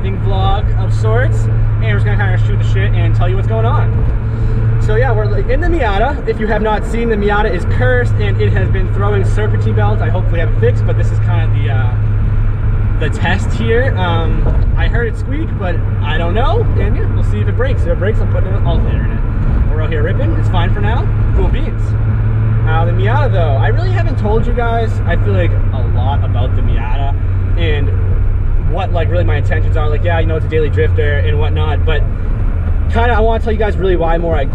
wedding vlog of sorts, and we're just gonna kind of shoot the shit and tell you what's going on. So yeah, we're like in the Miata. If you have not seen, the Miata is cursed and it has been throwing serpentine belts. I hopefully have it fixed, but this is kind of the test here. I heard it squeak, but I don't know, and yeah, we'll see if it breaks. If it breaks, I'm putting an alternator in it. We're out here ripping. It's fine for now. Cool beans. The Miata though, I really haven't told you guys, I feel like, a lot about the Miata and what like really my intentions are. Like, yeah, you know, it's a daily drifter and whatnot, but kind of I want to tell you guys really why I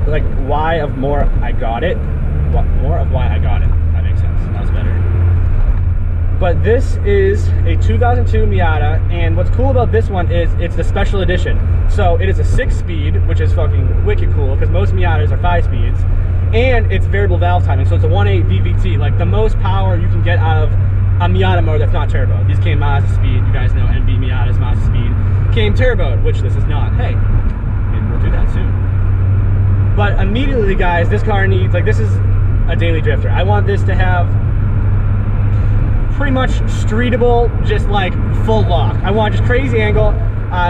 got it. More of why I got it. That makes sense. That was better. But this is a 2002 Miata, and what's cool about this one is it's the special edition. So it is a 6-speed, which is fucking wicked cool because most Miatas are 5 speeds. And it's variable valve timing, so it's a 1.8 VVT, like the most power you can get out of a Miata motor that's not turbo. These came Mazda speed, you guys know NB Miata's Mazda speed came turboed, which this is not. Hey, maybe we'll do that soon. But immediately, guys, this car needs, like, this is a daily drifter. I want this to have pretty much streetable, just like full lock. I want just crazy angle.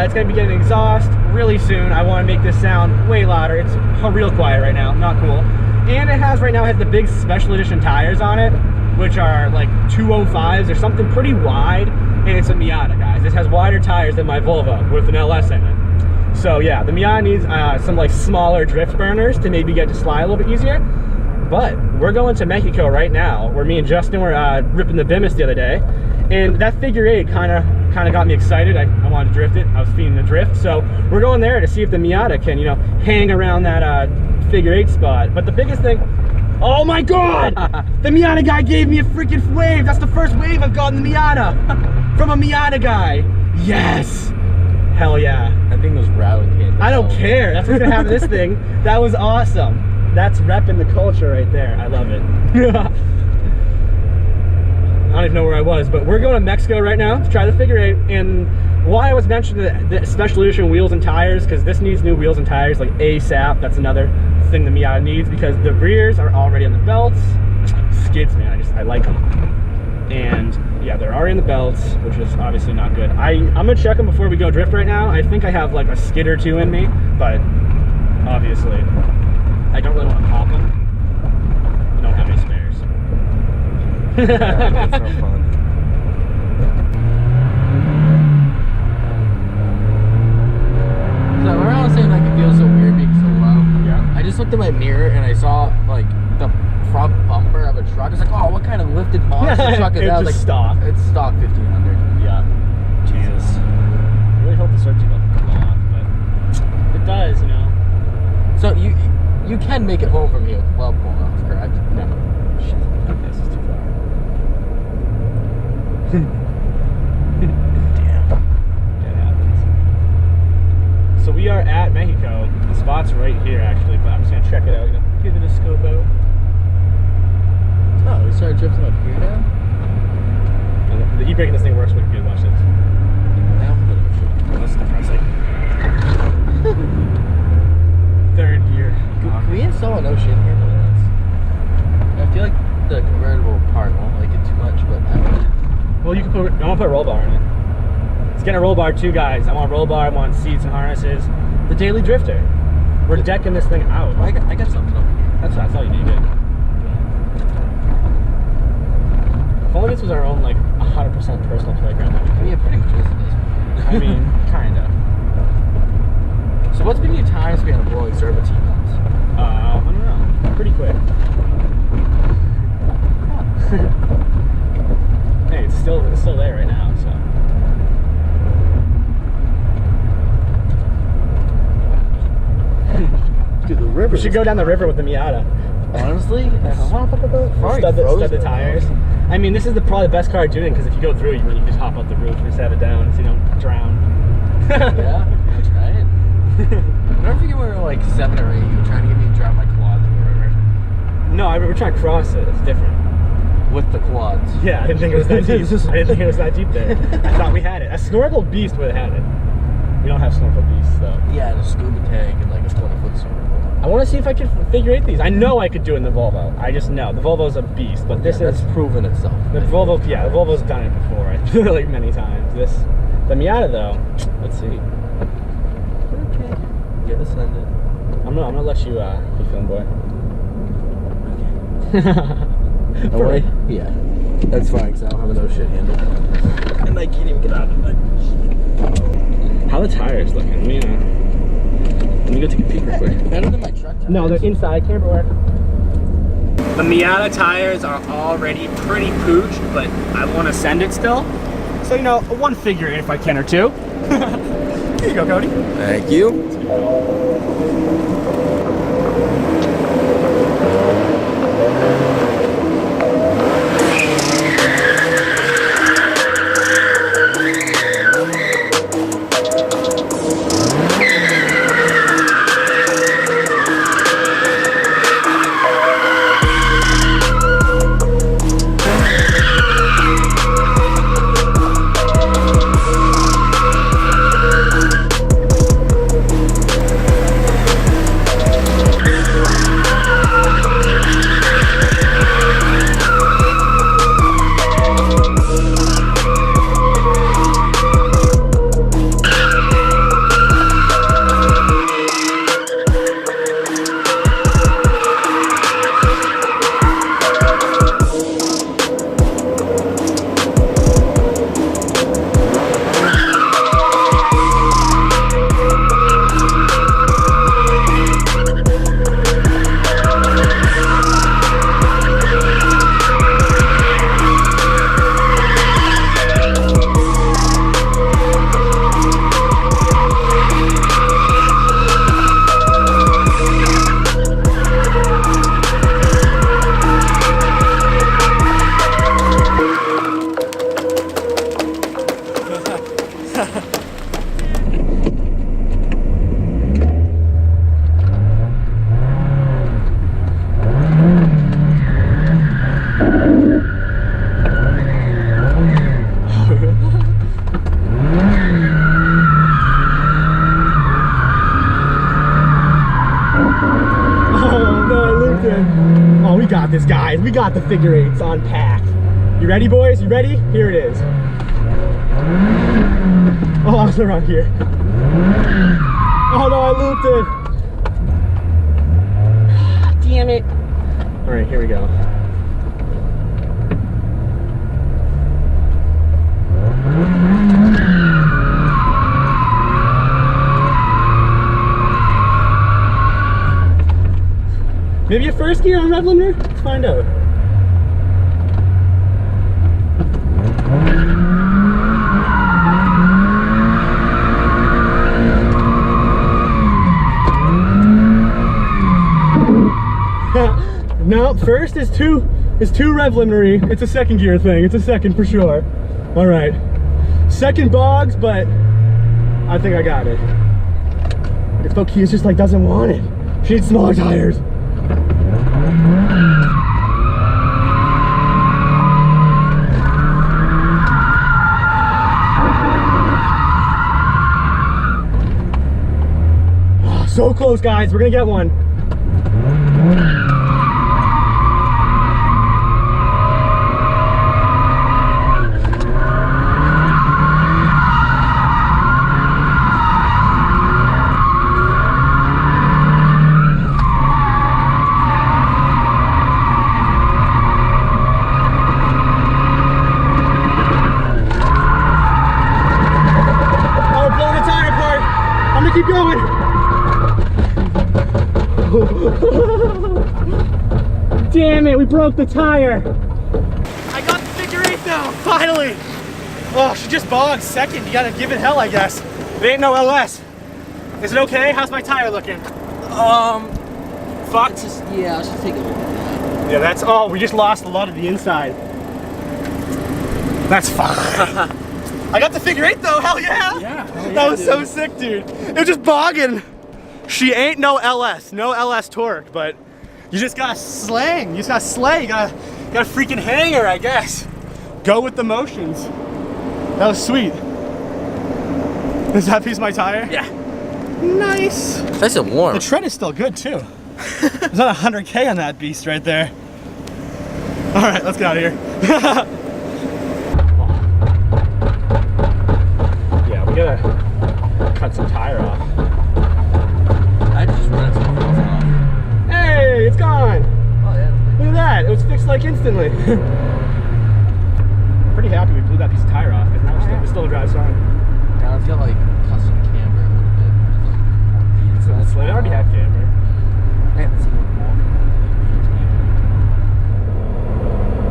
It's gonna be getting exhaust really soon. I want to make this sound way louder. It's real quiet right now, not cool. And it has the big special edition tires on it, which are like 205s or something pretty wide, and it's a Miata, guys. This has wider tires than my Volvo with an LS in it. So yeah, the Miata needs some like smaller drift burners to maybe get to slide a little bit easier. But we're going to Mexico right now, where me and Justin were ripping the Bemis the other day, and that figure 8 kind of got me excited. I wanted to drift it. I was feeling the drift, so we're going there to see if the Miata can, you know, hang around that figure 8 spot. But the biggest thing, oh my god, the Miata guy gave me a freaking wave. That's the first wave I've gotten the Miata from a Miata guy. Yes, hell yeah. That thing was rattling kid. I don't care. That's what's gonna happen to this thing. That was awesome. That's repping the culture right there. I love it. I don't even know where I was, but we're going to Mexico right now to try the figure 8. And why I was mentioning the special edition wheels and tires, because this needs new wheels and tires like ASAP. That's another thing the Miata needs, because the rears are already on the belts. Skids, man, I like them. And yeah, they're already in the belts, which is obviously not good. I'm gonna check them before we go drift right now. I think I have like a skid or 2 in me, but obviously I don't really want to pop them. I don't have any spares. Yeah, that's no fun. So remember I was saying like it feels so weird being so low? Yeah. I just looked in my mirror and I saw like the front bumper of a truck. It's like, oh, what kind of lifted monster truck is that? It's like stock. It's stock 1500. Yeah. Jesus. I really hope the serpentine doesn't blow off, but it does, you know. So you can make it home from here with the glove blown off, correct? No. Shit. This is too far. Damn. It happens. So we are at Mexico. The spot's right here, actually, but I'm just gonna check it out. Give it a scope out. Oh, we started drifting up here now? And the e-brake in this thing works really good. Watch this. That's depressing. Third gear. Can we install a no shit handle in this? I feel like the convertible part won't like it too much, but I don't. Well, you can put. I want to put a roll bar in it. It's getting a roll bar too, guys. I want a roll bar. I want seats and harnesses. The daily drifter. We're decking this thing out. I got something over here. That's all you need. If only this was our own like 100% personal playground. I mean, pretty much is this. I mean, kinda. So what's been your time span of blowing serpentine belts? I don't know. Pretty quick. Hey, it's still there right now, so. Dude, the river. We should go down the river with the Miata. Honestly, Stud the tires. I mean, this is probably the best car doing, because if you go through, you really just hop out the roof and just have it down so you don't drown. Yeah, that's right. I don't forget we were like 7 or 8. You were trying to get me to drive my quads in the river. No, we're trying to cross it. It's different. With the quads. Yeah, I didn't think it was that deep. I didn't think it was that deep there. I thought we had it. A snorkel beast would have had it. We don't have snorkel beasts, though. Yeah, and a scuba tank and like a 20-foot snorkel. I want to see if I can figure 8 these. I know I could do it in the Volvo. I just know. The Volvo's a beast, but this is... proven itself. The Volvo, yeah, the Volvo's done it before, I feel like many times. The Miata, though, Let's see. Okay. Get ascended. I'm gonna let you be film boy. Okay. No way? Yeah. That's fine, because I don't have a no shit handle. And I can't even get out of it. How are the tires looking? Let me go take a peek real quick. Better than my truck tires. No, they're inside. Can't work. The Miata tires are already pretty pooched, but I want to send it still. So, you know, one figure if I can or two. Here you go, Cody. Thank you. Oh, we got this, guys. We got the figure 8s on packed. You ready, boys? You ready? Here it is. Oh, I was around here. Oh no, I looped it. Damn it. All right, here we go. Maybe a first gear on rev limiter? Let's find out. No, first is two rev limiter. It's a second gear thing. It's a second for sure. All right. Second bogs, but I think I got it. If though Kia's just like doesn't want it. She needs smaller tires. Oh, so close, guys. We're gonna get one. Keep going. Damn it, we broke the tire. I got the figure 8 now, finally. Oh, she just bogged second. You gotta give it hell, I guess. There ain't no LS. Is it okay? How's my tire looking? Fucked? Yeah, let's just take a look at that. Yeah, that's, oh, we just lost a lot of the inside. That's fine. I got the figure 8 though, hell yeah! Yeah, that was so sick, dude. It was just bogging. She ain't no LS torque, but you just gotta slang. You just gotta slay. You gotta freaking hang her, I guess. Go with the motions. That was sweet. Is that piece of my tire? Yeah. Nice. It's nice and warm. The tread is still good too. There's not 100K on that beast right there. All right, let's get out of here. Instantly. Pretty happy we blew that piece of tire off, because now it still drives fine. Now it's got like custom camber a little bit. It's like, So it already had camber.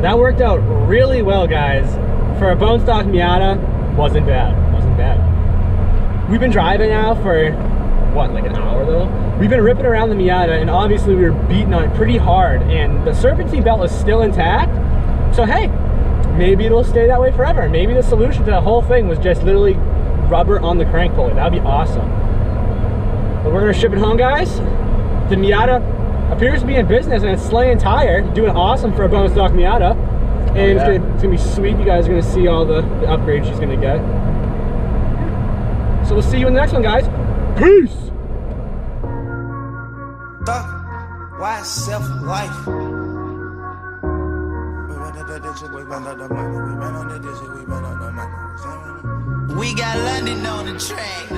That worked out really well, guys. For a bone stock Miata, wasn't bad. Wasn't bad. We've been driving now for what, like an hour though? We've been ripping around the Miata, and obviously we were beating on it pretty hard, and the serpentine belt is still intact. So hey, maybe it'll stay that way forever. Maybe the solution to the whole thing was just literally rubber on the crank pulley. That would be awesome. But we're gonna ship it home, guys. The Miata appears to be in business, and it's slaying tire, doing awesome for a bone stock Miata. And it's gonna be sweet. You guys are gonna see all the upgrades she's gonna get. So we'll see you in the next one, guys. Peace. Why self-life? We got London on the track.